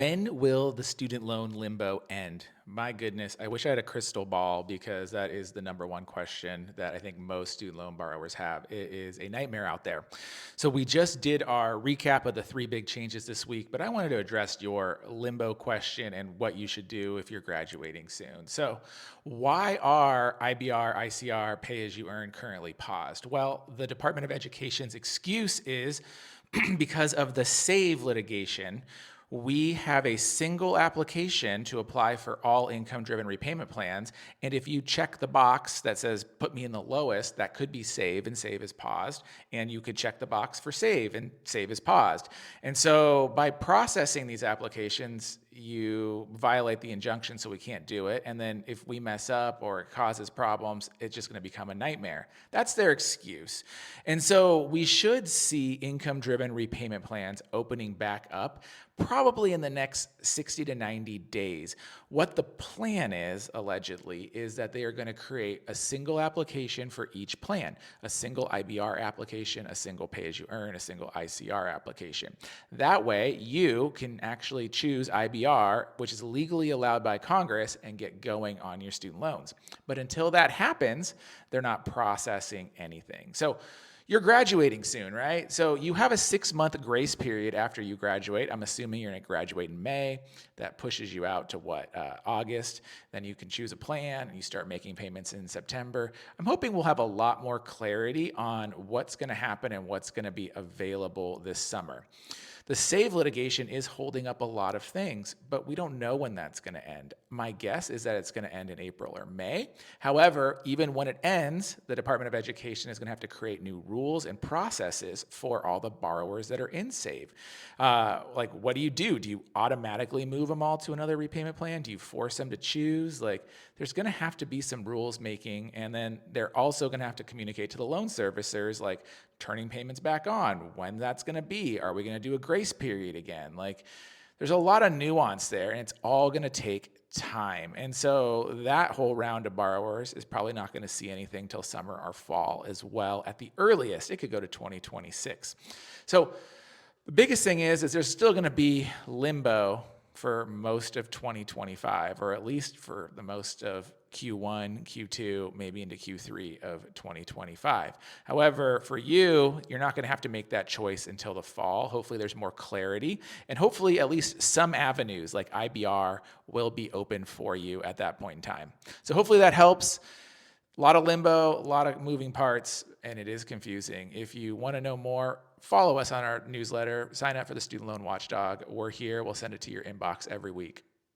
When will the student loan limbo end? My goodness, I wish I had a crystal ball because that is the number one question that I think most student loan borrowers have. It is a nightmare out there. So, we just did our recap of the three big changes this week, but I wanted to address your limbo question and what you should do if you're graduating soon. So, why are IBR, ICR, pay as you earn currently paused? Well, the Department of Education's excuse is because of the SAVE litigation. We have a single application to apply for all income driven repayment plans. And if you check the box that says put me in the lowest, that could be save, and save is paused. And you could check the box for save, and save is paused. And so by processing these applications, you violate the injunction, so we can't do it. And then if we mess up or it causes problems, it's just going to become a nightmare. That's their excuse. And so we should see income driven repayment plans opening back up probably in the next 60 to 90 days. What the plan is, allegedly, is that they are going to create a single application for each plan, a single IBR application, a single pay as you earn, a single ICR application. That way, you can actually choose IBR, which is legally allowed by Congress, and get going on your student loans. But until that happens, they're not processing anything. So you're graduating soon, right? So you have a 6-month grace period after you graduate. I'm assuming you're going to graduate in May. That pushes you out to what, August. Then you can choose a plan and you start making payments in September. I'm hoping we'll have a lot more clarity on what's going to happen and what's going to be available this summer. The SAVE litigation is holding up a lot of things, but we don't know when that's going to end. My guess is that it's going to end in April or May. However, even when it ends, the Department of Education is going to have to create new rules and processes for all the borrowers that are in SAVE. Like, what do you do? Do you automatically move them all to another repayment plan? Do you force them to choose? Like, there's going to have to be some rules making, and then they're also going to have to communicate to the loan servicers, like turning payments back on, when that's going to be. Are we going to do a grace period again? Like, there's a lot of nuance there, and it's all going to take time. And so that whole round of borrowers is probably not going to see anything till summer or fall as well. At the earliest, it could go to 2026. So the biggest thing is there's still going to be limbo for most of 2025, or at least for the most of Q1, Q2, maybe into Q3 of 2025. However, for you, you're not going to have to make that choice until the fall. Hopefully there's more clarity, and hopefully at least some avenues like IBR will be open for you at that point in time. So hopefully that helps. A lot of limbo, a lot of moving parts, and it is confusing. If you want to know more, follow us on our newsletter, sign up for the Student Loan Watchdog. We're here. We'll send it to your inbox every week.